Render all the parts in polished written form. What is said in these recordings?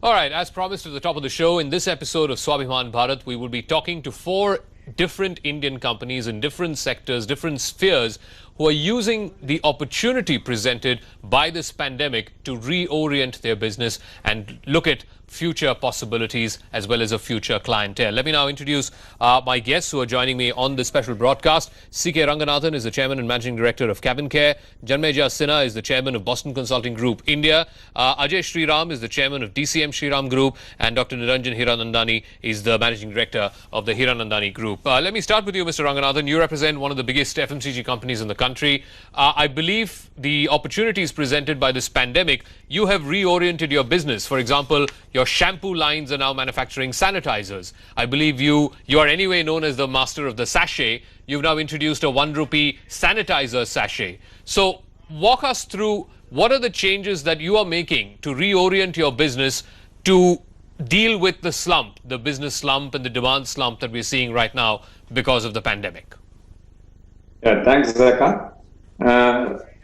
All right, as promised at the top of the show, in this episode of Swabhiman Bharat, we will be talking to four different Indian companies in different sectors, different spheres, who are using the opportunity presented by this pandemic to reorient their business and look at future possibilities as well as a future clientele. Let me now introduce my guests who are joining me on this special broadcast. C.K. Ranganathan is the Chairman and Managing Director of Cabin Care. Janmeja Sinha is the Chairman of Boston Consulting Group, India. Ajay Sriram is the Chairman of DCM Sriram Group. And Dr. Niranjan Hiranandani is the Managing Director of the Hiranandani Group. Let me start with you, Mr. Ranganathan. You represent one of the biggest FMCG companies in the country. I believe the opportunities presented by this pandemic, you have reoriented your business. For example, your shampoo lines are now manufacturing sanitizers. I believe you are anyway known as the master of the sachet. You've now introduced a ₹1 sanitizer sachet. So walk us through what are the changes that you are making to reorient your business to deal with the slump, the business slump and the demand slump that we're seeing right now because of the pandemic. Yeah, thanks, Zaka.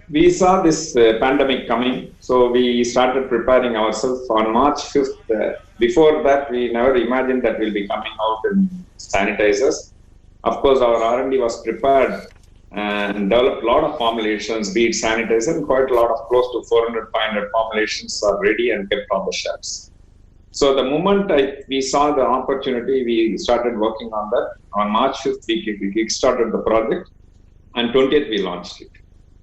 We saw this pandemic coming, so we started preparing ourselves on March 5th. Before that, we never imagined that we'll be coming out in sanitizers. Of course, our R&D was prepared and developed a lot of formulations, be it sanitizer, and quite a lot of close to 400, 500 formulations are ready and kept on the shelves. So the moment we saw the opportunity, we started working on that. On March 5th, we kickstarted the project, and 20th we launched it.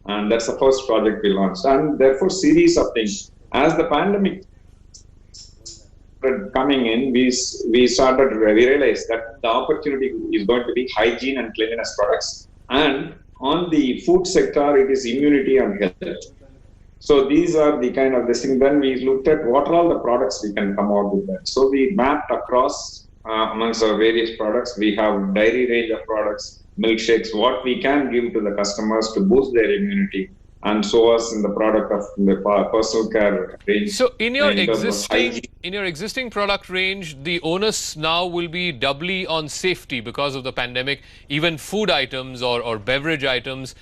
And that's the first project we launched. And therefore, series of things. As the pandemic started coming in, we realized that the opportunity is going to be hygiene and cleanliness products. And on the food sector, it is immunity and health. So these are the kind of this thing. Then we looked at what are all the products we can come out with that. So we mapped across amongst our various products. We have dairy range of products, milkshakes, what we can give to the customers to boost their immunity, and so us in the product of the personal care range. So in your existing product range, the onus now will be doubly on safety because of the pandemic. Even food items or beverage items,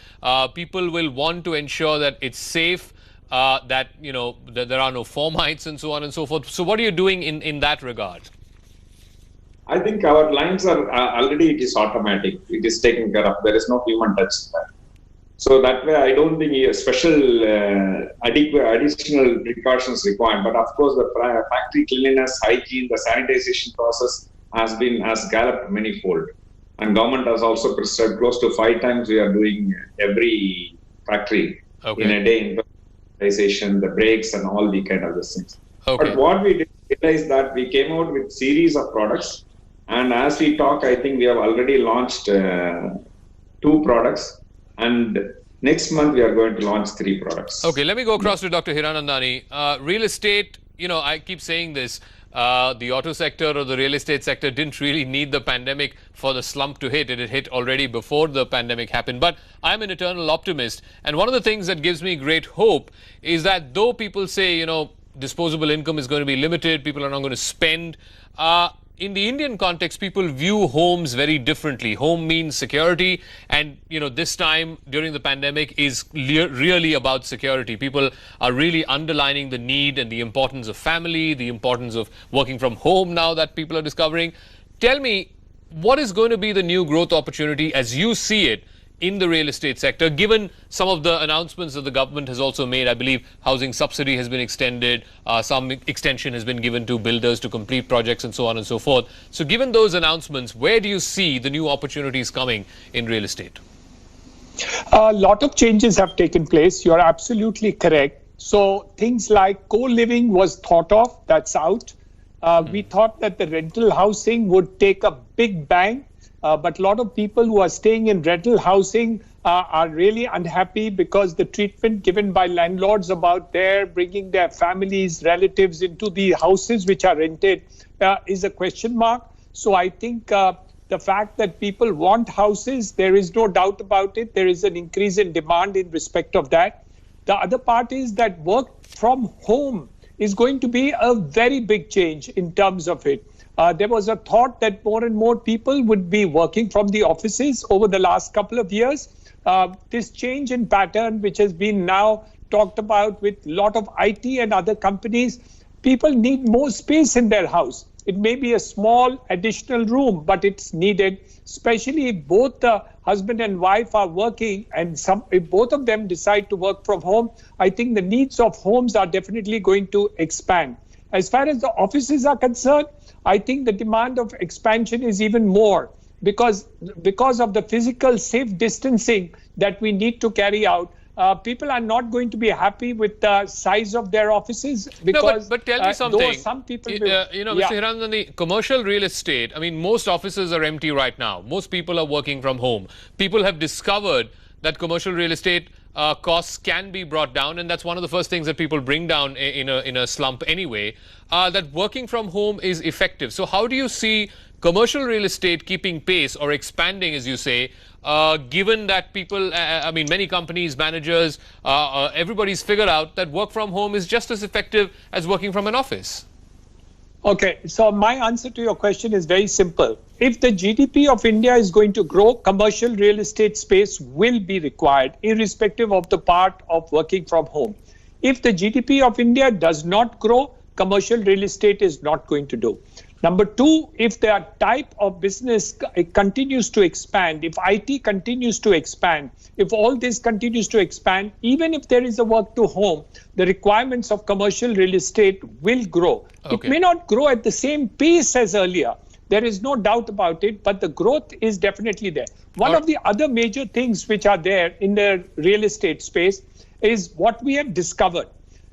people will want to ensure that it's safe, that that there are no fomites and so on and so forth. So what are you doing in that regard? I think our lines are already, it is automatic. It is taken care of. There is no human touch there. So that way, I don't think a special additional precautions required. But of course, the factory cleanliness, hygiene, the sanitization process has galloped many-fold. And government has also prescribed close to 5 times we are doing every factory in a day in sanitization, the breaks and all the kind of these things. Okay. But what we did realize that we came out with series of products. And as we talk, I think we have already launched 2 products. And next month, we are going to launch 3 products. Okay, let me go across to Dr. Hiranandani. Real estate, I keep saying this, the auto sector or the real estate sector didn't really need the pandemic for the slump to hit. It had hit already before the pandemic happened. But I'm an eternal optimist. And one of the things that gives me great hope is that though people say, disposable income is going to be limited, people are not going to spend, in the Indian context, people view homes very differently. Home means security, and this time during the pandemic is really about security. People are really underlining the need and the importance of family, the importance of working from home now that people are discovering. Tell me, what is going to be the new growth opportunity as you see it in the real estate sector, given some of the announcements that the government has also made? I believe housing subsidy has been extended, some extension has been given to builders to complete projects and so on and so forth. So given those announcements, where do you see the new opportunities coming in real estate? A lot of changes have taken place. You're absolutely correct. So things like co-living was thought of, that's out. We thought that the rental housing would take a big bang. But a lot of people who are staying in rental housing are really unhappy because the treatment given by landlords about their bringing their families, relatives into the houses which are rented is a question mark. So I think the fact that people want houses, there is no doubt about it. There is an increase in demand in respect of that. The other part is that work from home is going to be a very big change in terms of it. There was a thought that more and more people would be working from the offices over the last couple of years. This change in pattern, which has been now talked about with a lot of IT and other companies, people need more space in their house. It may be a small additional room, but it's needed, especially if both the husband and wife are working and if both of them decide to work from home. I think the needs of homes are definitely going to expand. As far as the offices are concerned, I think the demand of expansion is even more because of the physical safe distancing that we need to carry out. People are not going to be happy with the size of their offices because. No, but tell me something. Some people Mr. Hiranandani, commercial real estate. I mean, most offices are empty right now. Most people are working from home. People have discovered that commercial real estate costs can be brought down, and that's one of the first things that people bring down in a slump anyway. That working from home is effective. So, how do you see commercial real estate keeping pace or expanding, as you say? Given that people, many companies, managers, everybody's figured out that work from home is just as effective as working from an office. Okay, so my answer to your question is very simple. If the GDP of India is going to grow, commercial real estate space will be required, irrespective of the part of working from home. If the GDP of India does not grow, commercial real estate is not going to do. Number two, if the type of business continues to expand, if IT continues to expand, if all this continues to expand, even if there is a work to home, the requirements of commercial real estate will grow. Okay. It may not grow at the same pace as earlier. There is no doubt about it, but the growth is definitely there. One of the other major things which are there in the real estate space is what we have discovered.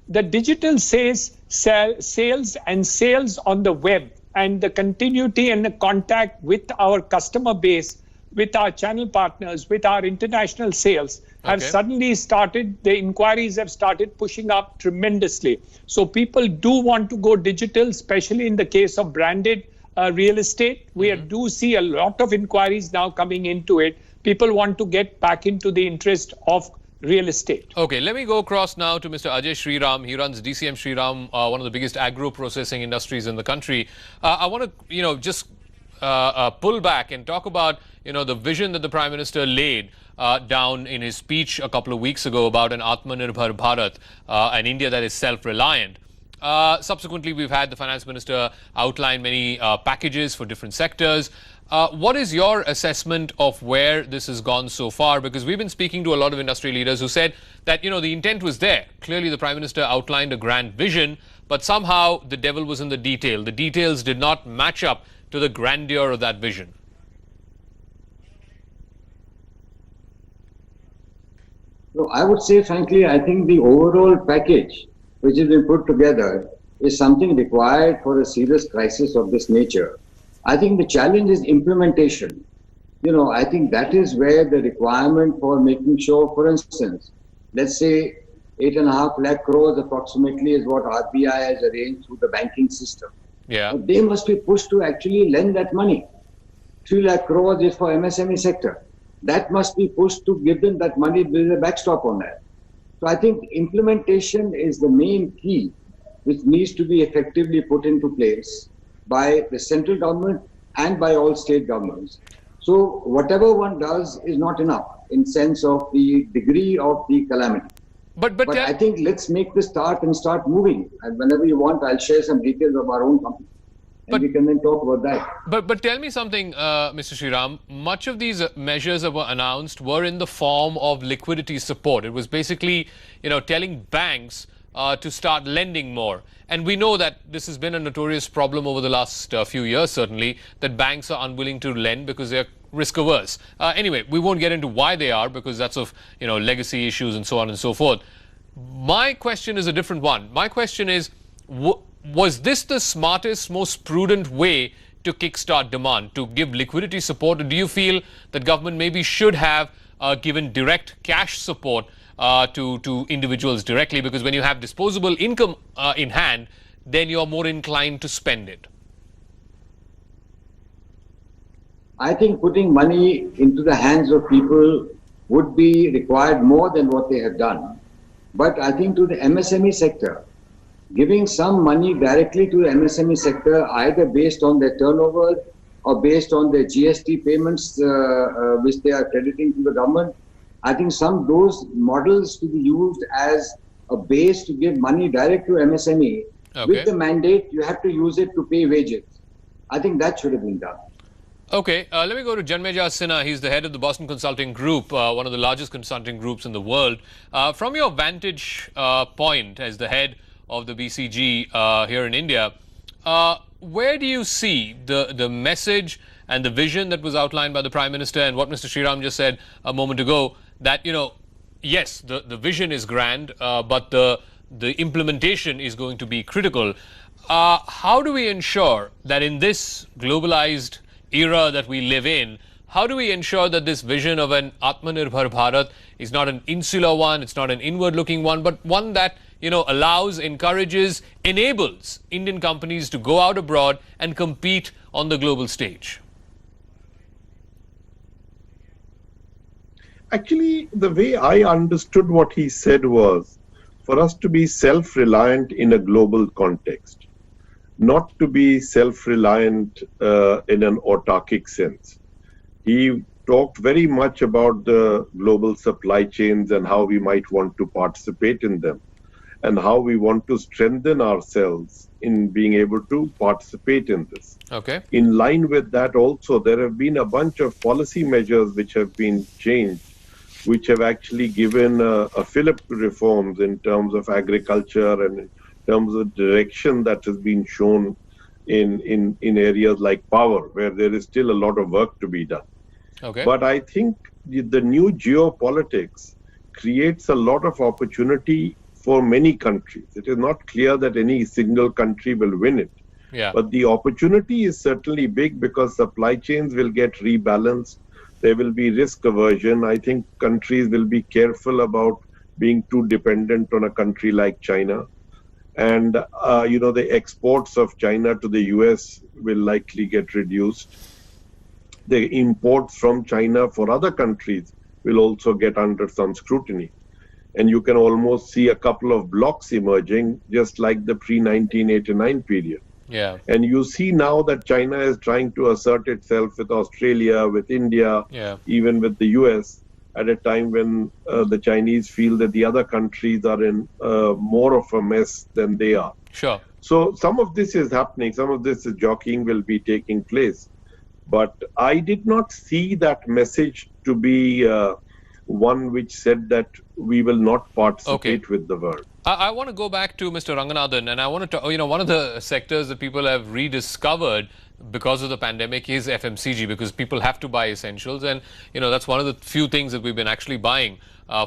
The digital sales and sales on the web, and the continuity and the contact with our customer base, with our channel partners, with our international sales have suddenly started, the inquiries have started pushing up tremendously. So people do want to go digital, especially in the case of branded real estate. We do see a lot of inquiries now coming into it. People want to get back into the interest of real estate. Okay, let me go across now to Mr. Ajay Shriram. He runs DCM Shriram, one of the biggest agro-processing industries in the country. I want to, just pull back and talk about, the vision that the Prime Minister laid down in his speech a couple of weeks ago about an Atmanirbhar Bharat, an India that is self-reliant. Subsequently, we've had the Finance Minister outline many packages for different sectors. What is your assessment of where this has gone so far? Because we've been speaking to a lot of industry leaders who said that, the intent was there. Clearly, the Prime Minister outlined a grand vision, but somehow the devil was in the detail. The details did not match up to the grandeur of that vision. So I would say, frankly, I think the overall package which has been put together is something required for a serious crisis of this nature. I think the challenge is implementation. I think that is where the requirement for making sure, for instance, let's say 8.5 lakh crores approximately is what RBI has arranged through the banking system. Yeah. But they must be pushed to actually lend that money. 3 lakh crores is for MSME sector. That must be pushed to give them that money with a backstop on that. So I think implementation is the main key which needs to be effectively put into place by the central government and by all state governments. So whatever one does is not enough in sense of the degree of the calamity. But I think let's make the start and start moving. And whenever you want, I'll share some details of our own company. And we can then talk about that. But tell me something, Mr. Shriram. Much of these measures that were announced were in the form of liquidity support. It was basically, telling banks to start lending more. And we know that this has been a notorious problem over the last few years, certainly, that banks are unwilling to lend because they're risk averse. Anyway, we won't get into why they are because that's of, legacy issues and so on and so forth. My question is a different one. My question is, was this the smartest, most prudent way to kickstart demand, to give liquidity support? Or do you feel that government maybe should have given direct cash support to individuals directly, because when you have disposable income in hand, then you're more inclined to spend it? I think putting money into the hands of people would be required more than what they have done. But I think to the MSME sector, giving some money directly to the MSME sector, either based on their turnover or based on their GST payments which they are crediting to the government, I think those models to be used as a base to give money direct to MSME With the mandate, you have to use it to pay wages. I think that should have been done. Okay, let me go to Janmeja Sinha. He's the head of the Boston Consulting Group, one of the largest consulting groups in the world. From your vantage point as the head of the BCG here in India, where do you see the message and the vision that was outlined by the Prime Minister and what Mr. Sriram just said a moment ago, that, yes, the vision is grand, but the implementation is going to be critical. How do we ensure that in this globalized era that we live in, how do we ensure that this vision of an Atmanirbhar Bharat is not an insular one, it's not an inward-looking one, but one that, allows, encourages, enables Indian companies to go out abroad and compete on the global stage? Actually, the way I understood what he said was for us to be self-reliant in a global context, not to be self-reliant in an autarkic sense. He talked very much about the global supply chains and how we might want to participate in them and how we want to strengthen ourselves in being able to participate in this. Okay. In line with that also, there have been a bunch of policy measures which have been changed, which have actually given a fillip to reforms in terms of agriculture and in terms of direction that has been shown in areas like power, where there is still a lot of work to be done. Okay. But I think the new geopolitics creates a lot of opportunity for many countries. It is not clear that any single country will win it. Yeah. But the opportunity is certainly big because supply chains will get rebalanced. There will be risk aversion. I think countries will be careful about being too dependent on a country like China. And, the exports of China to the US will likely get reduced. The imports from China for other countries will also get under some scrutiny. And you can almost see a couple of blocks emerging, just like the pre-1989 period. Yeah. And you see now that China is trying to assert itself with Australia, with India, even with the US, at a time when the Chinese feel that the other countries are in more of a mess than they are. Sure. So some of this is happening. Some of this jockeying will be taking place. But I did not see that message to be one which said that we will not participate with the world. I want to go back to Mr. Ranganathan, and I want to, one of the sectors that people have rediscovered because of the pandemic is FMCG, because people have to buy essentials, and that's one of the few things that we've been actually buying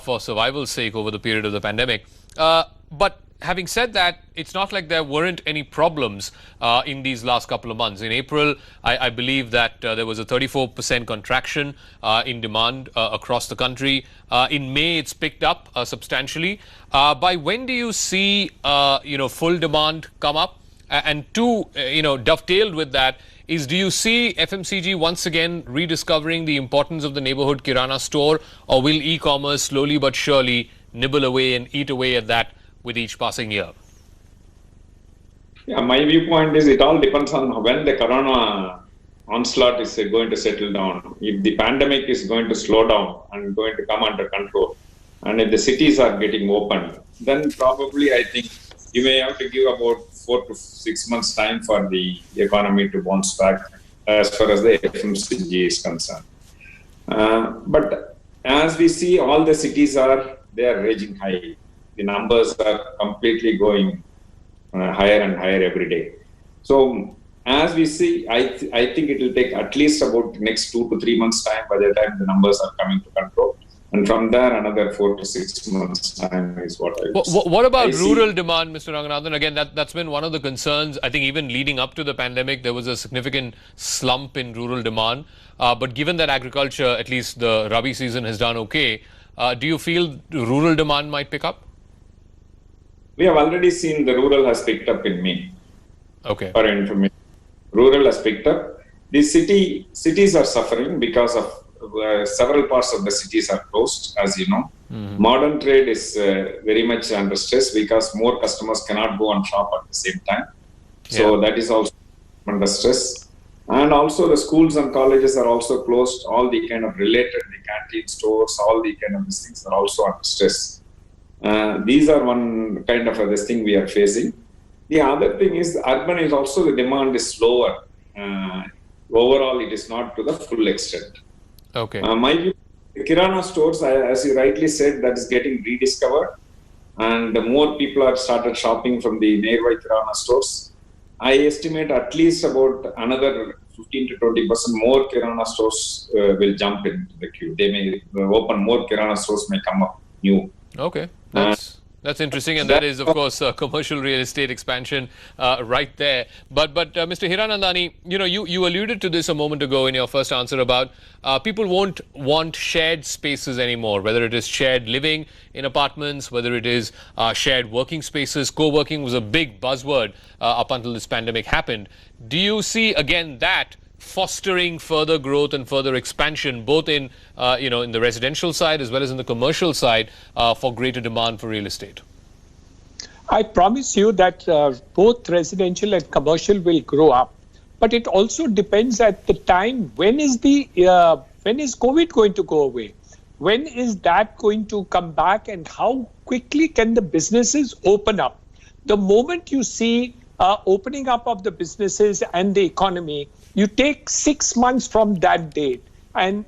for survival's sake over the period of the pandemic. But having said that, it's not like there weren't any problems in these last couple of months. In April, I believe that there was a 34% contraction in demand across the country. In May, it's picked up substantially. By when do you see, full demand come up? And two, dovetailed with that is, do you see FMCG once again rediscovering the importance of the neighborhood kirana store, or will e-commerce slowly but surely nibble away and eat away at that with each passing year? Yeah, my viewpoint is it all depends on when the corona onslaught is going to settle down. If the pandemic is going to slow down and going to come under control, and if the cities are getting open, then probably I think you may have to give about 4 to 6 months time for the economy to bounce back as far as the FMCG is concerned. But as we see, all the cities they are raging high. The numbers are completely going higher and higher every day. So as we see, I think it will take at least about next 2 to 3 months time by the time the numbers are coming to control. And from there, another 4 to 6 months time is what I would say. What about rural demand, Mr. Ranganathan? Again, that's been one of the concerns. I think even leading up to the pandemic, there was a significant slump in rural demand. But given that agriculture, at least the Rabi season, has done okay, do you feel rural demand might pick up? We have already seen the rural has picked up in May. Okay. For information, rural has picked up. The cities are suffering because of several parts of the cities are closed, as you know. Mm-hmm. Modern trade is very much under stress because more customers cannot go and shop at the same time. So that is also under stress. And also the schools and colleges are also closed. All the kind of related, the canteen stores, all the kind of these things are also under stress. These are one kind of this thing we are facing. The other thing is urban is also the demand is slower. Overall, it is not to the full extent. Okay. My view, the Kirana stores, as you rightly said, that is getting rediscovered, and more people have started shopping from the nearby Kirana stores. I estimate at least about another 15 to 20% more Kirana stores will jump into the queue. They may open more Kirana stores, may come up new. Okay, that's interesting, and that is, of course, commercial real estate expansion right there. But Mr. Hiranandani, you alluded to this a moment ago in your first answer about people won't want shared spaces anymore, whether it is shared living in apartments, whether it is shared working spaces. Co-working was a big buzzword up until this pandemic happened. Do you see again that fostering further growth and further expansion, both in in the residential side as well as in the commercial side, for greater demand for real estate? I promise you that both residential and commercial will grow up, but it also depends at the time. When is COVID going to go away? When is that going to come back, and how quickly can the businesses open up? The moment you see opening up of the businesses and the economy, you take 6 months from that date, and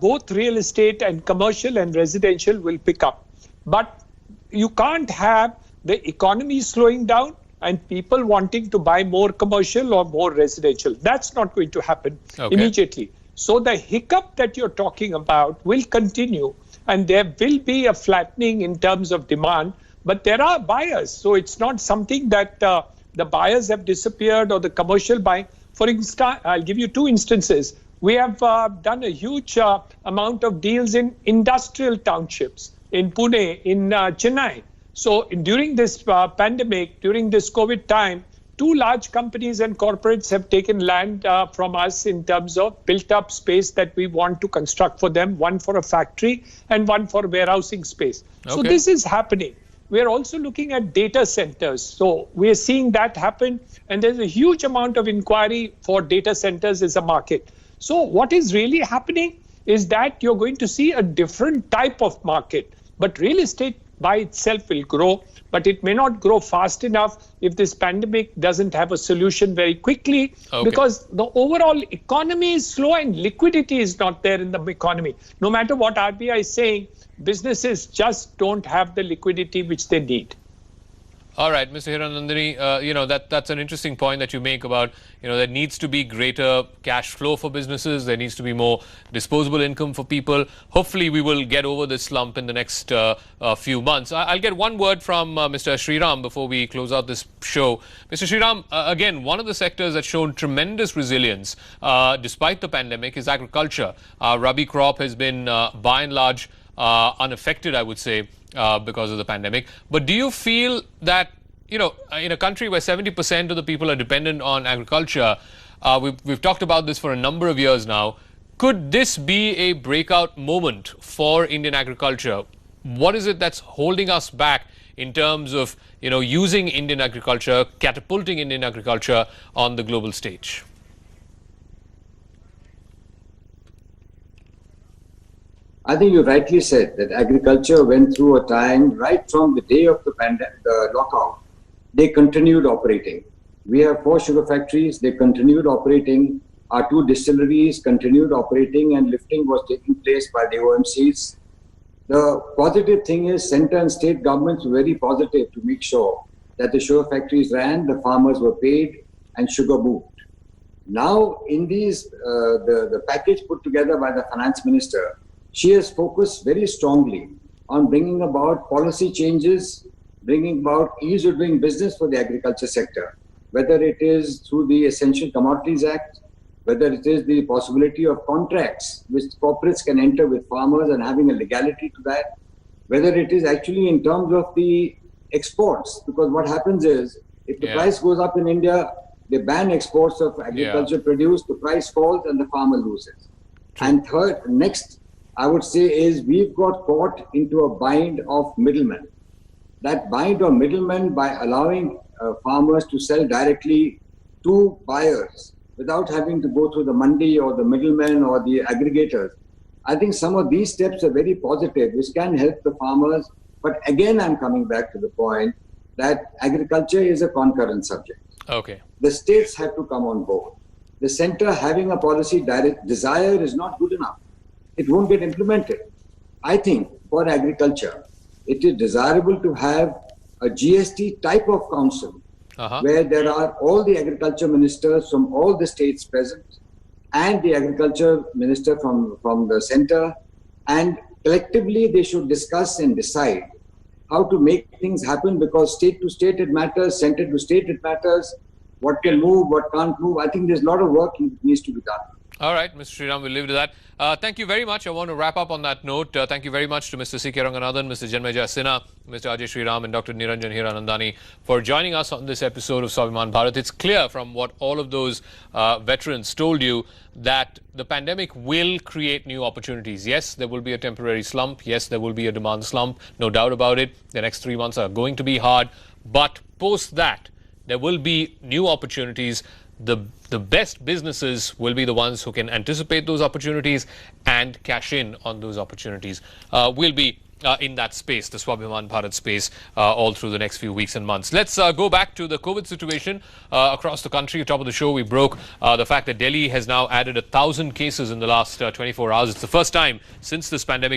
both real estate and commercial and residential will pick up. But you can't have the economy slowing down and people wanting to buy more commercial or more residential. That's not going to happen immediately. So the hiccup that you're talking about will continue, and there will be a flattening in terms of demand, but there are buyers. So it's not something that the buyers have disappeared or the commercial buying. For instance, I'll give you two instances. We have done a huge amount of deals in industrial townships in Pune, in Chennai. So during this pandemic, during this COVID time, two large companies and corporates have taken land from us in terms of built up space that we want to construct for them, one for a factory and one for warehousing space. So this is happening. We are also looking at data centers. So we are seeing that happen, and there's a huge amount of inquiry for data centers as a market. So what is really happening is that you're going to see a different type of market, but real estate by itself will grow, but it may not grow fast enough if this pandemic doesn't have a solution very quickly, because the overall economy is slow and liquidity is not there in the economy. No matter what RBI is saying, businesses just don't have the liquidity which they need. All right, Mr. Hiranandani, that's an interesting point that you make about, there needs to be greater cash flow for businesses. There needs to be more disposable income for people. Hopefully, we will get over this slump in the next few months. I'll get one word from Mr. Sriram before we close out this show. Mr. Sriram, again, one of the sectors that's shown tremendous resilience despite the pandemic is agriculture. Rabi crop has been, by and large, unaffected, I would say, because of the pandemic. But do you feel that, in a country where 70% of the people are dependent on agriculture, we've talked about this for a number of years now, could this be a breakout moment for Indian agriculture? What is it that's holding us back in terms of, using Indian agriculture, catapulting Indian agriculture on the global stage? I think you rightly said that agriculture went through a time right from the day of the pandemic, the lockout. They continued operating. We have 4 sugar factories. They continued operating. Our 2 distilleries continued operating, and lifting was taking place by the OMCs. The positive thing is center and state governments were very positive to make sure that the sugar factories ran, the farmers were paid, and sugar moved. Now, in these, the package put together by the finance minister, she has focused very strongly on bringing about policy changes, bringing about ease of doing business for the agriculture sector, whether it is through the Essential Commodities Act, whether it is the possibility of contracts which corporates can enter with farmers and having a legality to that, whether it is actually in terms of the exports, because what happens is if the price goes up in India, they ban exports of agriculture produce, the price falls and the farmer loses. And third, next, I would say is we've got caught into a bind of middlemen. That bind of middlemen by allowing farmers to sell directly to buyers without having to go through the mandi or the middlemen or the aggregators. I think some of these steps are very positive, which can help the farmers. But again, I'm coming back to the point that agriculture is a concurrent subject. Okay. The states have to come on board. The center having a policy desire is not good enough. It won't get implemented. I think for agriculture, it is desirable to have a GST type of council where there are all the agriculture ministers from all the states present and the agriculture minister from the center, and collectively they should discuss and decide how to make things happen, because state to state it matters, center to state it matters, what can move, what can't move. I think there's a lot of work needs to be done. All right, Mr. Sriram, we'll leave it to that. Thank you very much. I want to wrap up on that note. Thank you very much to Mr. C.K. Ranganathan, Mr. Janmeja Sinha, Mr. Ajay Sriram and Dr. Niranjan Hiranandani for joining us on this episode of Swabhiman Bharat. It's clear from what all of those veterans told you that the pandemic will create new opportunities. Yes, there will be a temporary slump. Yes, there will be a demand slump. No doubt about it. The next 3 months are going to be hard. But post that, there will be new opportunities. The best businesses will be the ones who can anticipate those opportunities and cash in on those opportunities. We'll be in that space, the Swabhiman Bharat space, all through the next few weeks and months. Let's go back to the COVID situation across the country. Top of the show, we broke the fact that Delhi has now added 1,000 cases in the last 24 hours. It's the first time since this pandemic